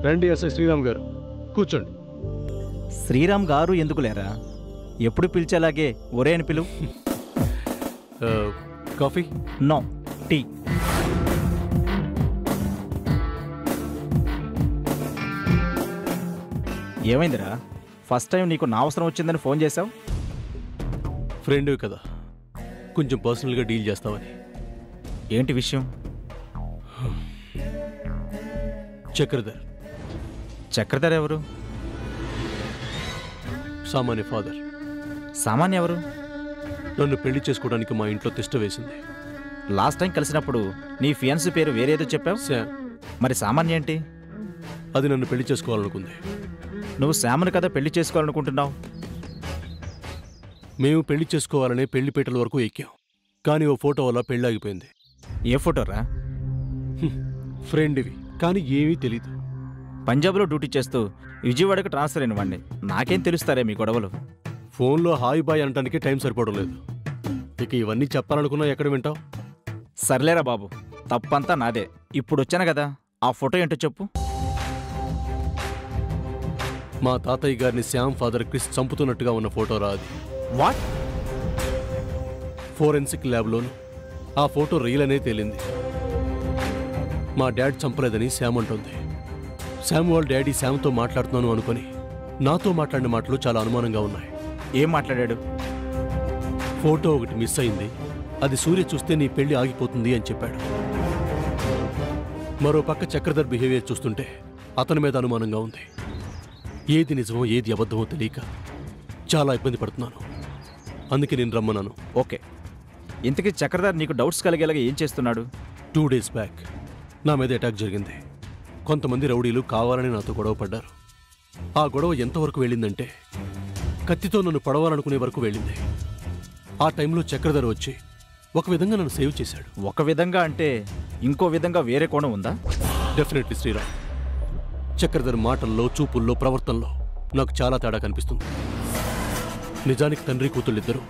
రండి ఎస్ఐ శ్రీరామ్ గారు, కూర్చోండి. శ్రీరామ్ గారు ఎందుకు లేరా? ఎప్పుడు పిలిచేలాగే ఒరే అని పిలువు. కాఫీ? No, tea. ఏమైందిరా? ఫస్ట్ టైం నీకు నా అవసరం వచ్చిందని ఫోన్ చేశావు? ఫ్రెండ్ కదా, కొంచెం పర్సనల్గా డీల్ చేస్తావని. ఏంటి విషయం? చక్రధర్. చక్రధర్ ఎవరు? సామాన్య ఫాదర్. సామాన్య ఎవరు? నన్ను పెళ్లి చేసుకోవడానికి మా ఇంట్లో తిష్ట వేసింది. లాస్ట్ టైం కలిసినప్పుడు నీ ఫియాన్సీ పేరు వేరేదో చెప్పావు. శామ్. మరి సామాన్య ఏంటి? అది నన్ను పెళ్లి చేసుకోవాలనుకుంది. నువ్వు శామ్ని కదా పెళ్లి చేసుకోవాలనుకుంటున్నావు. మేము పెళ్లి చేసుకోవాలనే పెళ్లిపేటల వరకు ఎక్కాం, కానీ ఓ ఫోటో వల్ల పెళ్లి ఆగిపోయింది. ఏ ఫోటోరా? ఫ్రెండ్వి, కానీ ఏమీ తెలీదు. పంజాబ్లో డ్యూటీ చేస్తూ విజయవాడకు ట్రాన్స్ఫర్ అయిన వాడిని, నాకేం తెలుస్తారే మీ గొడవలు? ఫోన్లో హాయ్ బాయ్ అనటానికి టైం సరిపోవడం లేదు. ఇక ఇవన్నీ చెప్పాలనుకున్నా ఎక్కడ వింటావు? సర్లేరా బాబు, తప్పంతా నాదే. ఇప్పుడు వచ్చాను కదా, ఆ ఫోటో ఏంటో చెప్పు. మా తాతయ్య గారిని శ్యామ్ ఫాదర్ క్రిస్ చంపుతున్నట్టుగా ఉన్న ఫోటో రా అది. వాట్? ఫోరెన్సిక్ ల్యాబ్లోను ఆ ఫోటో రియల్ అనే తేలింది. మా డాడ్ చంపలేదని శ్యామ్ అంటుంది. శ్యామ్ వాళ్ళ డాడీ శ్యామ్తో మాట్లాడుతున్నాను అనుకుని నాతో మాట్లాడిన మాటలు చాలా అనుమానంగా ఉన్నాయి. ఏం మాట్లాడాడు? ఫోటో ఒకటి మిస్ అయింది, అది సూర్య చూస్తే నీ పెళ్లి ఆగిపోతుంది అని చెప్పాడు. మరో పక్క చక్రధర్ బిహేవియర్ చూస్తుంటే అతని మీద అనుమానంగా ఉంది. ఏది నిజమో ఏది అబద్ధమో తెలియక చాలా ఇబ్బంది పడుతున్నాను. అందుకే నేను రమ్మన్నాను. ఓకే, ఇంతకీ చక్రధర్ నీకు డౌట్స్ కలిగేలాగా ఏం చేస్తున్నాడు? 2 days బ్యాక్ నా మీద అటాక్ జరిగింది. కొంతమంది రౌడీలు కావాలని నాతో గొడవ పడ్డారు. ఆ గొడవ ఎంతవరకు వెళ్ళిందంటే కత్తితో నన్ను పడవాలనుకునే వరకు వెళ్ళింది. ఆ టైంలో చక్రధర్ వచ్చి ఒక విధంగా నన్ను సేవ్ చేశాడు. ఒక విధంగా అంటే ఇంకో విధంగా వేరే కోణం ఉందా? డెఫినెట్లీ శ్రీరామ్. చక్రధర్ మాటల్లో, చూపుల్లో, ప్రవర్తనలో నాకు చాలా తేడా కనిపిస్తుంది. నిజానికి తండ్రి కూతుళ్ళిద్దరూ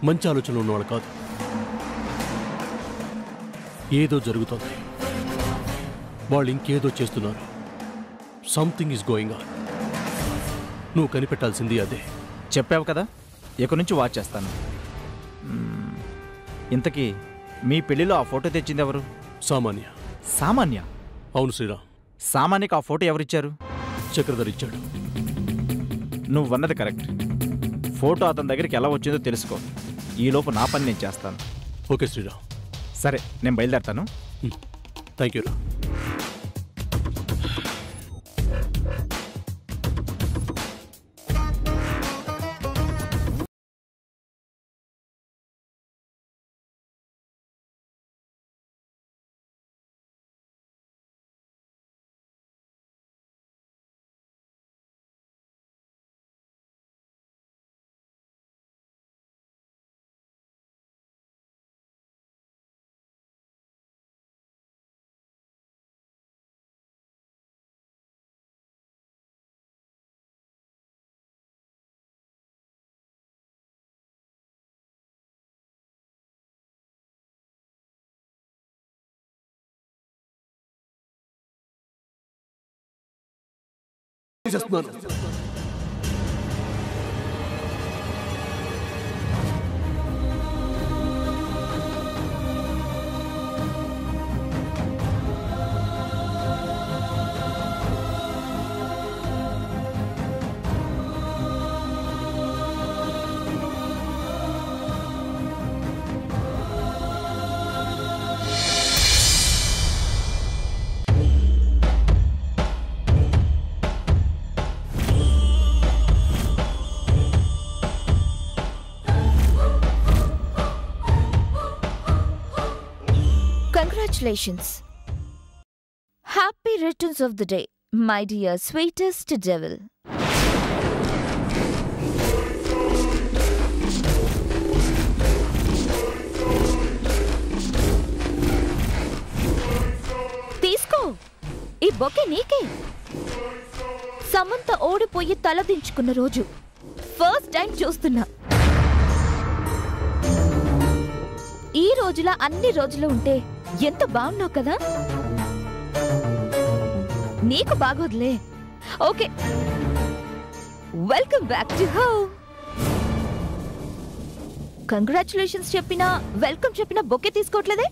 మంచి ఆలోచనలు ఉన్నవాళ్ళు కాదు. ఏదో జరుగుతోంది, వాళ్ళు ఇంకేదో చేస్తున్నారు. Something is going on. నువ్వు కనిపెట్టాల్సింది అదే. చెప్పావు కదా, ఇక నుంచి వాచ్ చేస్తాను. ఇంతకీ మీ పెళ్లిలో ఆ ఫోటో తెచ్చింది ఎవరు? సామాన్య. సామాన్య? అవును శ్రీరామ్. సామాన్యకి ఆ ఫోటో ఎవరిచ్చారు? చక్రధర్ ఇచ్చాడు. నువ్వన్నది కరెక్ట్. ఫోటో అతని దగ్గరికి ఎలా వచ్చిందో తెలుసుకో. ఈలోపు నా పని నేను చేస్తాను. ఓకే శ్రీరామ్. సరే, నేను బయలుదేరతాను. థ్యాంక్ యూ రా. Congratulations. Happy returns of the day, my dear sweetest devil. తీసుకో, ఈ బొకే నీకే. సమంత ఓడిపోయి తలదించుకున్న రోజు ఫస్ట్ టైం చూస్తున్నా. ఈ రోజులా అన్ని రోజులు ఉంటే ఎంత బాగున్నావు కదా. నీకు బాగోదులే. Okay, welcome back to home. Congratulations చెప్పినా వెల్కమ్ చెప్పినా బొకే తీసుకోవట్లేదే?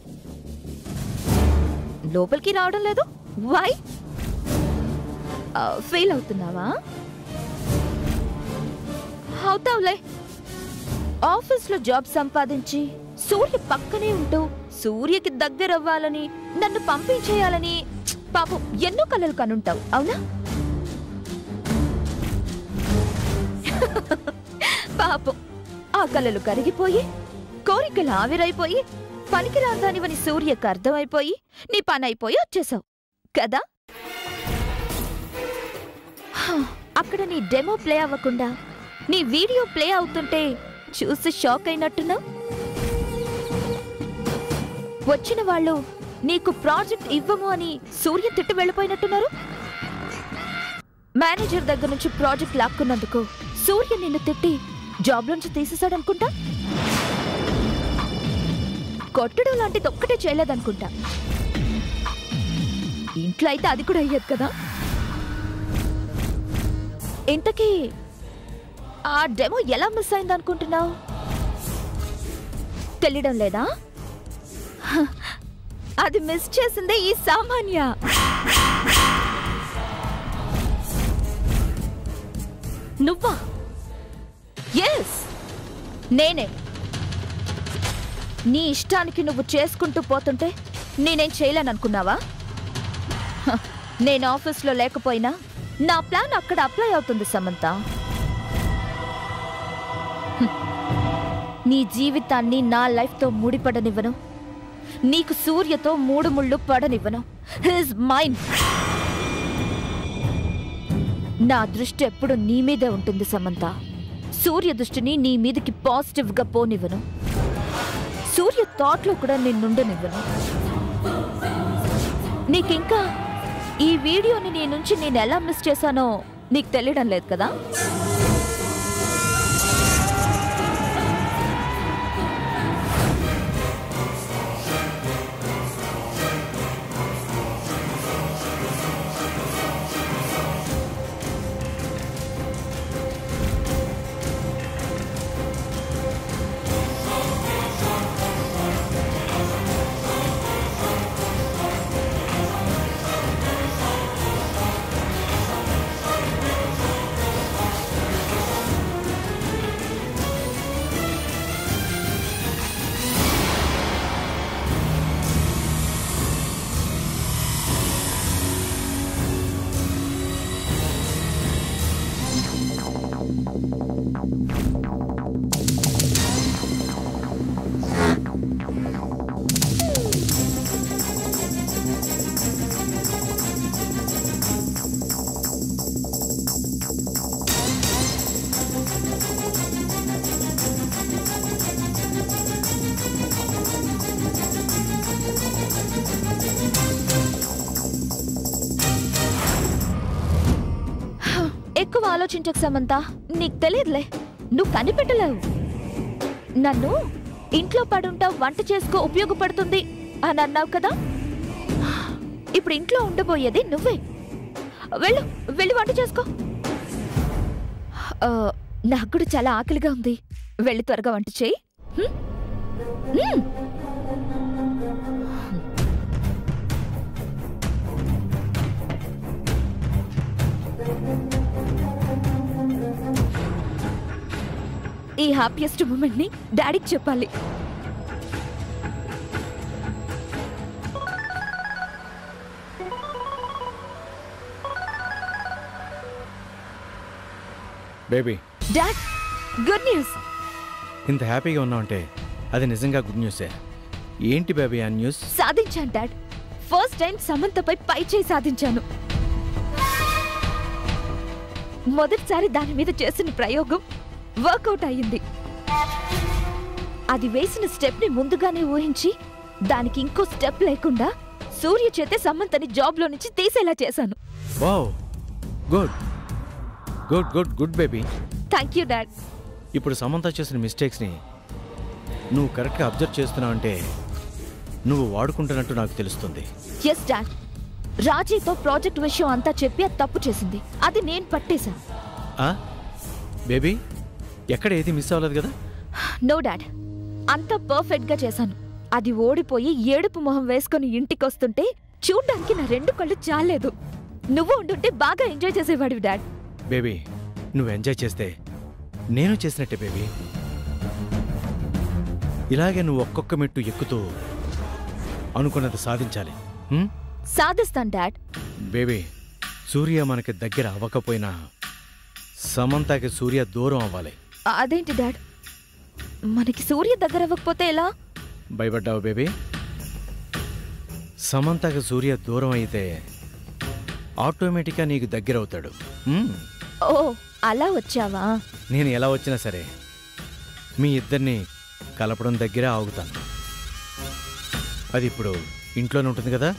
లోపలికి రావడం లేదు? వై? ఫెయిల్ అవుతున్నావా? అవుతావులే. ఆఫీస్లో జాబ్ సంపాదించి సూర్య పక్కనే ఉంటూ సూర్యకి దగ్గరవ్వాలని నన్ను పంపించేయాలని పాపం ఎన్నో కలలు కనుంటావు, అవునా? పాపం ఆ కలలు కరిగిపోయి కోరికలు ఆవిరైపోయి పనికిరాదానివని సూర్యకు అర్థమైపోయి నీ పని అయిపోయి వచ్చేసావు కదా. అక్కడ నీ డెమో ప్లే అవ్వకుండా నీ వీడియో ప్లే అవుతుంటే చూసి షాక్ అయినట్టున్నావు. వచ్చిన వాళ్ళు నీకు ప్రాజెక్ట్ ఇవ్వము అని సూర్య తిట్టి వెళ్ళిపోయినట్టున్నారు. మేనేజర్ దగ్గర నుంచి ప్రాజెక్ట్ లాక్కున్నందుకు సూర్య నిన్ను తిట్టి జాబ్ నుంచి తీసేశాడనుకుంటా. కొట్టడం లాంటిది ఒక్కటే చేయలేదనుకుంటా. ఇంట్లో అయితే అది కూడా అయ్యేది కదా. ఇంతకీ ఆ డెమో ఎలా మిస్ అయింది అనుకుంటున్నావు? తెలియడం లేదా? అది మిస్ చేసిందే ఈ సామాన్య. నువ్వా? ఎస్, నేనే. నీ ఇష్టానికి నువ్వు చేసుకుంటూ పోతుంటే నేనేం చేయలేననుకున్నావా? నేను ఆఫీస్లో లేకపోయినా నా ప్లాన్ అక్కడ అప్లై అవుతుంది సమంత. నీ జీవితాన్ని నా లైఫ్తో ముడిపడనివ్వను. నీకు సూర్యతో 3 ముళ్ళు పడనివ్వను. His mine. నా దృష్టి ఎప్పుడు నీ మీదే ఉంటుంది సమంత. సూర్య దృష్టిని నీ మీదకి పాజిటివ్గా పోనివ్వను. సూర్య థాట్లో కూడా నిన్నుండనివ్వను. నీకింకా ఈ వీడియోని నీ నుంచి నేను ఎలా మిస్ చేశానో నీకు తెలియడం లేదు కదా. ఎక్కువ ఆలోచించకు సమంత. నీకు తెలియదులే, నువ్వు కనిపెట్టలేవు. నన్ను ఇంట్లో పడుంటావు, వంట చేసుకో, ఉపయోగపడుతుంది అని అన్నావు కదా. ఇప్పుడు ఇంట్లో ఉండబోయేది నువ్వే. వెళ్ళు, వెళ్ళి వంట చేసుకో. నాకు కూడా చాలా ఆకలిగా ఉంది. వెళ్ళి త్వరగా వంట చేయి. ఈ హ్యాపీయెస్ట్ మూమెంట్ ని డాడీకి చెప్పాలి. Baby, dad, good news. ఇంత హ్యాపీగా ఉన్నావంటే అది నిజంగా గుడ్ న్యూసే. ఏంటి బేబీ ఆ న్యూస్? సాధించాను డాడ్. ఫస్ట్ టైం సమంతపై పై చేయి సాధించాను. మొదటిసారి దాని మీద చేసిన ప్రయోగం వర్కౌట్ అయ్యింది. అది వేసిన స్టెప్ ని ముందుగానే ఊహించి దానికి ఇంకో స్టెప్ లేకుండా సూర్య చేతే సమంతని జాబ్ లో నుంచి తీసేలా చేశాను. Wow, good good good good baby. Thank you dad. ఇప్పుడు సమంత చేసిన మిస్టేక్స్ని నువ్వు కరెక్ట్గా అబ్జర్వ్ చేస్తున్నావంటే నువ్వు వాడుకుంటున్నట్టు నాకు తెలుస్తుంది. ఎస్ డాడ్, రాజీతో ప్రాజెక్ట్ విషయం అంతా చెప్పి అది తప్పు చేసింది. అది నేను పట్టేశాను. బేబీ ఎక్కడ ఏది మిస్ అవ్వలేదు కదా? నో డాడ్, అంతా పర్ఫెక్ట్ గా చేశాను. అది ఓడిపోయి ఏడుపు మొహం వేసుకుని ఇంటికొస్తుంటే చూడ్డానికి నా 2 కళ్ళు చాలేదు. నువ్వు ఉండుంటే బాగా ఎంజాయ్ చేసేవాడివి డాడ్. బేబీ నువ్వు ఎంజాయ్ చేస్తే నేను చేసినట్టే బేబీ. ఇలాగే నువ్వు ఒక్కొక్క మెట్టు ఎక్కుతూ అనుకున్నది సాధించాలి. సాధిస్తాను డాడ్. బేబీ సూర్య మనకి దగ్గర అవ్వకపోయినా సమంతకి సూర్య దూరం అవ్వాలి. అదేంటి డాడ్, మనకి సూర్య దగ్గర అవ్వకపోతే ఎలా? భయపడ్డావు బేబీ? సమంతకి సూర్య దూరం అయితే ఆటోమేటిక్గా నీకు దగ్గర అవుతాడు. ఓ అలా వచ్చావా? నేను ఎలా వచ్చినా సరే మీ ఇద్దరిని కలపడం దగ్గర ఆగుతాను. అది ఇప్పుడు ఇంట్లోనే ఉంటుంది కదా.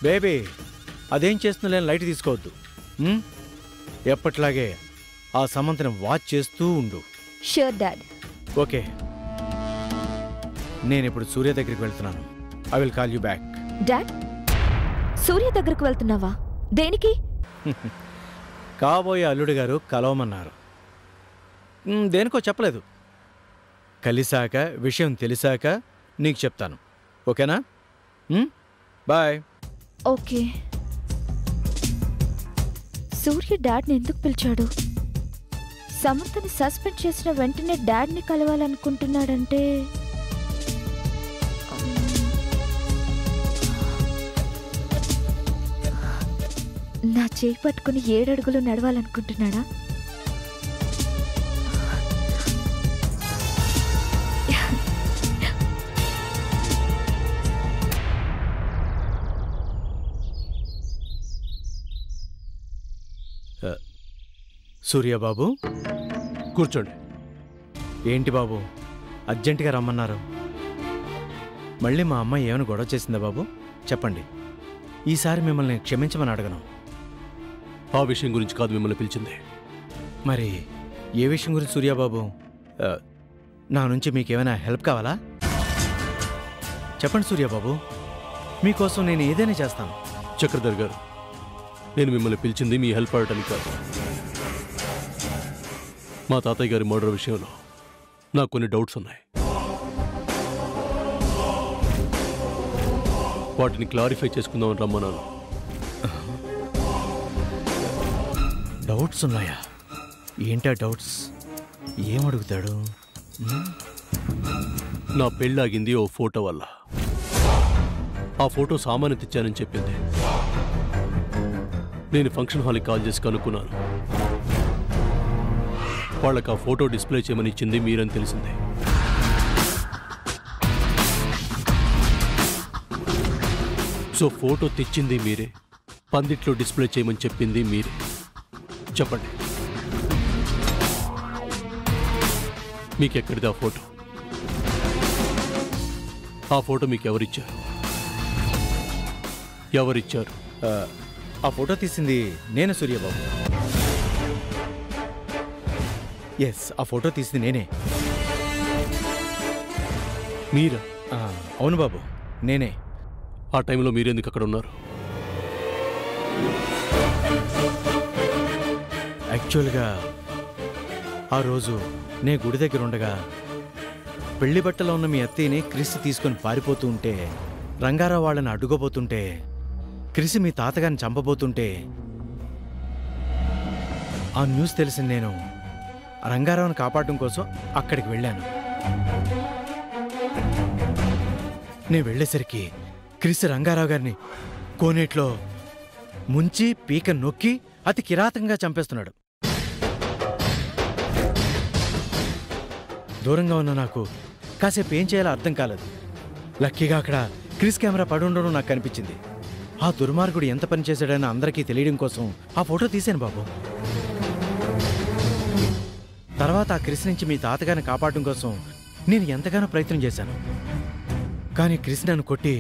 బేబీ అదేం చేస్తుందో లైట్ తీసుకోవద్దు. ఎప్పట్లాగే ఆ సమంతని వాచ్ చేస్తూ ఉండు. Sure dad. ఓకే, నేను ఇప్పుడు సూర్య దగ్గరికి వెళ్తున్నాను. I will call you back. Dad, Surya దగ్గరకు వెళ్తున్నావా? దేనికి? కాబోయే అల్లుడు గారు కలవమన్నారు. దేనికో చెప్పలేదు. కలిసాక విషయం తెలిసాక నీకు చెప్తాను. ఓకేనా? బాయ్. ఓకే. సూర్య డాడ్ని ఎందుకు పిలిచాడు? సమంతని సస్పెండ్ చేసిన వెంటనే డాడ్ని కలవాలనుకుంటున్నాడంటే నా చేయి పట్టుకుని 7 అడుగులు నడవాలనుకుంటున్నాడా? సూర్యబాబు కూర్చోండి. ఏంటి బాబు అర్జెంటుగా రమ్మన్నారు? మళ్ళీ మా అమ్మాయి ఏమైనా గొడవ చేసిందా బాబు? చెప్పండి. ఈసారి మిమ్మల్ని క్షమించమని అడగను. ఆ విషయం గురించి కాదు మిమ్మల్ని పిలిచింది. మరి ఏ విషయం గురించి సూర్యబాబు? నా నుంచి మీకేమైనా హెల్ప్ కావాలా? చెప్పండి సూర్యబాబు, మీకోసం నేను ఏదైనా చేస్తాను. చక్రధర్ గారు, నేను మిమ్మల్ని పిలిచింది మీ హెల్ప్ అడగటానికి కాదు. మా తాతయ్య గారి మర్డర్ విషయంలో నాకు కొన్ని డౌట్స్ ఉన్నాయి. వాటిని క్లారిఫై చేసుకుందామని రమ్మన్నాను. డౌట్స్ ఉన్నాయా? ఏంటా డౌట్స్? ఏమడుగుతాడు? నా పెళ్ళాగింది ఓ ఫోటో వల్ల. ఆ ఫోటో సామాన్య తెచ్చానని చెప్పింది. నేను ఫంక్షన్ హాల్కి కాల్ చేసి కనుక్కున్నాను. వాళ్ళకి ఆ ఫోటో డిస్ప్లే చేయమని ఇచ్చింది మీరని తెలిసింది. సో ఫోటో తెచ్చింది మీరే, పందిట్లో డిస్ప్లే చేయమని చెప్పింది మీరే. చెప్పండి, మీకెక్కడిది ఆ ఫోటో? ఆ ఫోటో మీకు ఎవరిచ్చారు? ఎవరిచ్చారు? ఆ ఫోటో తీసింది నేను సూర్యబాబు. ఎస్, ఆ ఫోటో తీసింది నేనే. మీరా? అవును బాబు, నేనే. ఆ టైంలో మీరెందుకు అక్కడ ఉన్నారు? యాక్చువల్గా ఆ రోజు నే గుడి దగ్గర ఉండగా పెళ్లి బట్టలో ఉన్న మీ అత్తయ్యని క్రిస్ తీసుకొని పారిపోతూ ఉంటే, రంగారావు వాళ్ళని అడ్డుకోబోతుంటే, క్రిస్ మీ తాతగారిని చంపబోతుంటే ఆ న్యూస్ తెలిసిన నేను రంగారావుని కాపాడడం కోసం అక్కడికి వెళ్ళాను. నేను వెళ్ళేసరికి క్రిస్ రంగారావు గారిని కోనేట్లో ముంచి పీక నొక్కి అతి కిరాతకంగా చంపేస్తున్నాడు. దూరంగా ఉన్న నాకు కాసేపు ఏం చేయాలో అర్థం కాలేదు. లక్కీగా అక్కడ క్రిస్ కెమెరా పడి ఉండడం నాకు కనిపించింది. ఆ దుర్మార్గుడు ఎంత పని చేశాడని అందరికీ తెలియడం కోసం ఆ ఫోటో తీశాను బాబు. తర్వాత ఆ క్రిస్ నుంచి మీ తాతగారిని కాపాడడం కోసం నేను ఎంతగానో ప్రయత్నం చేశాను. కానీ క్రిస్ నన్ను కొట్టి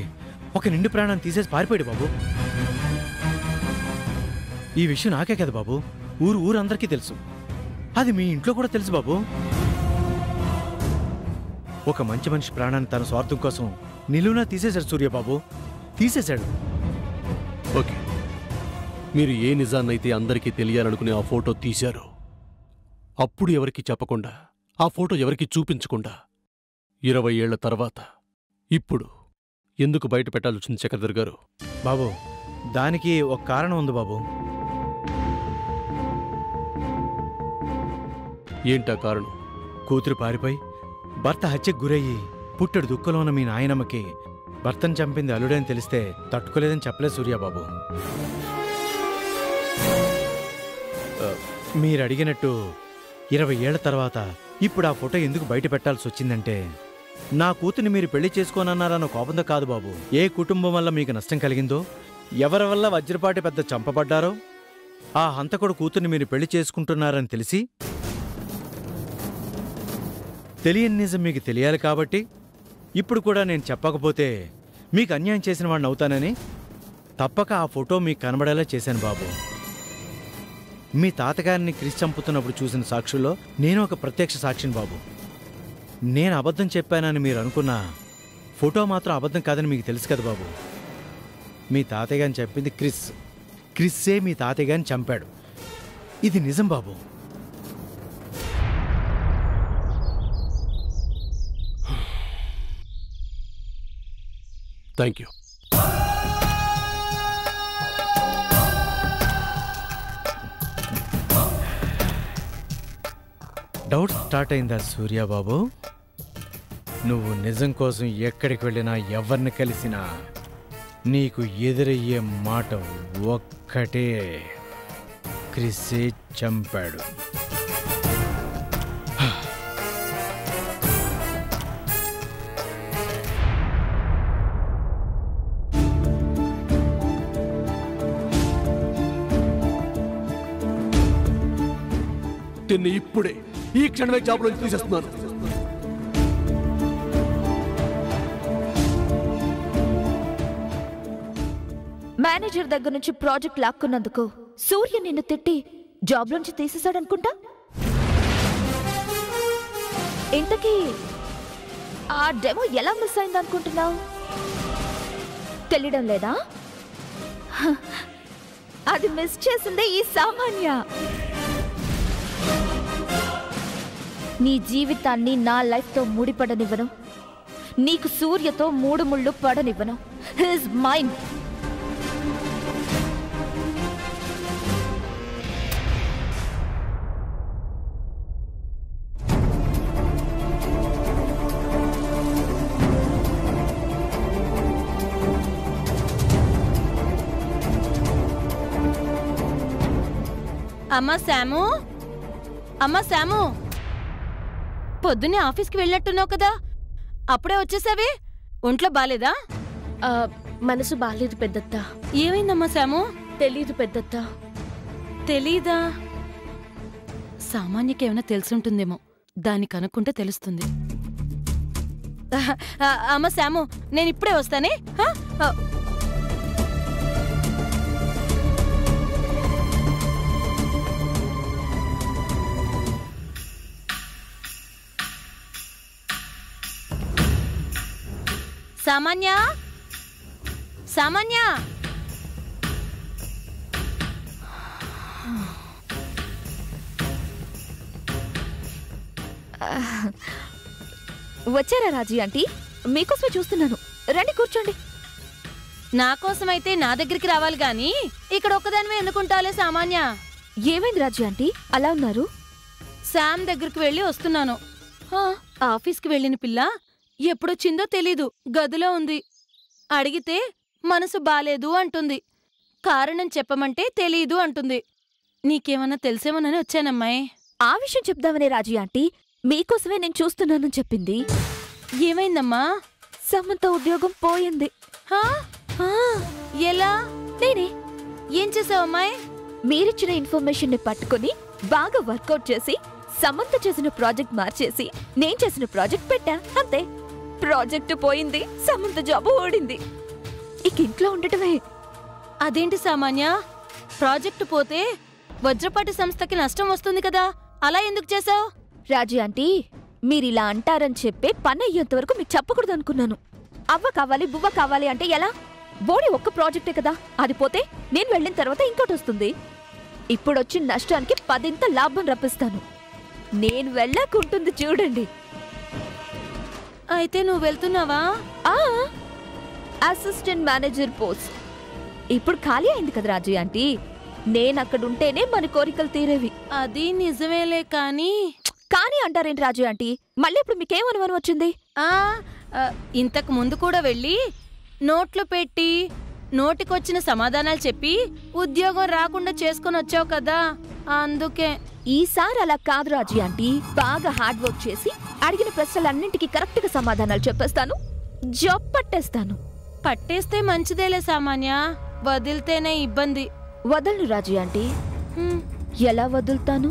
ఒక నిండు ప్రాణాన్ని తీసేసి పారిపోయాడు బాబు. ఈ విషయం నాకే కదా బాబు, ఊరందరికీ తెలుసు. అది మీ ఇంట్లో కూడా తెలుసు బాబు. ఒక మంచి మనిషి ప్రాణాన్ని తన స్వార్థం కోసం నిలువునా తీసేశాడు సూర్యబాబు. తీసేశాడు. ఓకే, మీరు ఏ నిజాన్నైతే అందరికీ తెలియాలనుకునే ఆ ఫోటో తీశారో అప్పుడు ఎవరికి చెప్పకుండా, ఆ ఫోటో ఎవరికి చూపించకుండా 20 ఏళ్ల తర్వాత ఇప్పుడు ఎందుకు బయట పెట్టాల్సి వచ్చింది చక్రధర్ గారు? బాబు, దానికి ఒక కారణం ఉంది బాబు. ఏంటా కారణం? కూతురు పారిపోయి భర్త హత్యకు గురయ్యి పుట్టెడు దుఃఖంలో ఉన్న మీ నాయనమ్మకి భర్తను చంపింది అల్లుడని తెలిస్తే తట్టుకోలేదని చెప్పలేదు సూర్యబాబు. మీరు అడిగినట్టు 20 ఏళ్ల తర్వాత ఇప్పుడు ఆ ఫోటో ఎందుకు బయట పెట్టాల్సి వచ్చిందంటే, నా కూతుర్ని మీరు పెళ్లి చేసుకోనన్నారన్న కోపంతో కాదు బాబు. ఏ కుటుంబం వల్ల మీకు నష్టం కలిగిందో, ఎవరి వల్ల వజ్రపాటి పెద్ద చంపబడ్డారో, ఆ హంతకుడు కూతుర్ని మీరు పెళ్లి చేసుకుంటున్నారని తెలిసి తెలియని నిజం మీకు తెలియాలి కాబట్టి ఇప్పుడు కూడా నేను చెప్పకపోతే మీకు అన్యాయం చేసిన వాడిని అవుతానని తప్పక ఆ ఫోటో మీకు కనబడేలా చేశాను బాబు. మీ తాతగారిని క్రిస్ చంపుతున్నప్పుడు చూసిన సాక్షుల్లో నేను ఒక ప్రత్యక్ష సాక్షిని బాబు. నేను అబద్ధం చెప్పానని మీరు అనుకున్నా ఫోటో మాత్రం అబద్ధం కాదని మీకు తెలుసు కదా బాబు. మీ తాతయ్యగారిని చెప్పింది క్రిస్సే మీ తాతయ్యగారిని చంపాడు. ఇది నిజం బాబు. Thank you. డౌట్ స్టార్ట్ అయిందా సూర్యబాబు? నువ్వు నిజం కోసం ఎక్కడికి వెళ్ళినా ఎవరిని కలిసినా నీకు ఎదురయ్యే మాట ఒక్కటే, క్రిస్సే చంపాడు. తిన్ని ఇప్పుడే ఈ క్షణమే జాబ్లో తీసేస్తున్నాను. మేనేజర్ దగ్గర నుంచి ప్రాజెక్ట్ లాక్కున్నందుకు సూర్య నిన్ను తిట్టి జాబ్ నుంచి తీసేశాడనుకుంటా. ఇంతకీ ఆ డెమో ఎలా మిస్ అయిందనుకుంటున్నావు? తెలియడం లేదా? అది మిస్ చేసిందే ఈ సామాన్య. నీ జీవితాన్ని నా లైఫ్తో ముడిపడనివ్వను. నీకు సూర్యతో 3 ముళ్ళు పడనివ్వను. His mine. అమ్మా శాము, అమ్మా శాము, పొద్దున్నే ఆఫీస్కి వెళ్ళినట్టున్నావు కదా, అప్పుడే వచ్చేసావే. ఒంట్లో బాలేదా? మనసు బాలేదు పెద్దత్త. ఏమైందమ్మా శాము? తెలీదు పెద్దత్త. తెలీదా? సామాన్యకేమైనా తెలుసుంటుందేమో, దాన్ని కనుక్కుంటే తెలుస్తుంది. అమ్మ శాము, నేను ఇప్పుడే వస్తానే. సామాన్య, సామాన్య, వచ్చారా రాజీ ఆంటీ? మీకోసమే చూస్తున్నాను. రండి కూర్చోండి. నా కోసమైతే నా దగ్గరికి రావాలి గాని ఇక్కడ ఒక్కదానివే ఎందుకుంటాలే సామాన్య. ఏమైంది రాజీ ఆంటీ అలా ఉన్నారు? శామ్ దగ్గరికి వెళ్ళి వస్తున్నాను. ఆఫీస్కి వెళ్ళిన పిల్ల ఎప్పుడొచ్చిందో తెలీదు, గదిలో ఉంది. అడిగితే మనసు బాలేదు అంటుంది. కారణం చెప్పమంటే తెలీదు అంటుంది. నీకేమన్నా తెలిసేమోనని వచ్చానమ్మాయి. ఆ విషయం చెప్దామనే రాజీ ఆంటీ మీకోసమే నేను చూస్తున్నానని చెప్పింది. ఏమైందమ్మా? సమంత ఉద్యోగం పోయింది. ఎలా? నేనే. ఏం చేసావమ్మాయి? మీరిచ్చిన ఇన్ఫర్మేషన్ ని పట్టుకుని బాగా వర్కౌట్ చేసి సమంత చేసిన ప్రాజెక్ట్ మార్చేసి నేను చేసిన ప్రాజెక్ట్ పెట్టా. అంతే. ప్రాజెక్టు పోయింది, సమంత జాబు ఓడింది. ఇక ఇంట్లో ఉండటమే. అదేంటి సామాన్య? ప్రాజెక్టు పోతే వజ్రపాటి సంస్థకి నష్టం వస్తుంది కదా, అలా ఎందుకు చేసావు? రాజీ ఆంటీ మీరిలా అంటారని చెప్పే పని అయ్యేంత వరకు మీకు చెప్పకూడదు అనుకున్నాను. అవ్వ కావాలి బువ్వ కావాలి అంటే ఎలా? బోడి ఒక్క ప్రాజెక్టే కదా, అది పోతే నేను వెళ్ళిన తర్వాత ఇంకోటి వస్తుంది. ఇప్పుడొచ్చిన నష్టానికి 10 లాభం రప్పిస్తాను. నేను వెళ్ళకుంటుంది చూడండి. అయితే నువ్వు వెళ్తున్నావా? అసిస్టెంట్ మేనేజర్ పోస్ట్ ఇప్పుడు ఖాళీ అయింది కదా రాజు ఆంటీ. నేనక్కడుంటేనే మన కోరికలు తీరేవి. అది నిజమేలే కానీ అంటారేంటి రాజు ఆంటీ? మళ్ళీ ఇప్పుడు మీకేం అనుమానం వచ్చింది? ఇంతకు ముందు కూడా వెళ్ళి నోట్లు పెట్టి నోటికొచ్చిన సమాధానాలు చెప్పి ఉద్యోగం రాకుండా చేసుకొని వచ్చావు కదా, అందుకే. ఈసారి అలా కాదు రాజు ఆంటీ. బాగా హార్డ్ వర్క్ చేసి అడిగిన ప్రశ్నలన్నింటికి కరెక్ట్ గా సమాధానాలు చెప్పేస్తాను. జాబ్ పట్టేస్తాను. పట్టేస్తే మంచిదేలే సామాన్య, వదిలితేనే ఇబ్బంది. వదలను రాజు ఆంటీ. ఎలా వదులుతాను?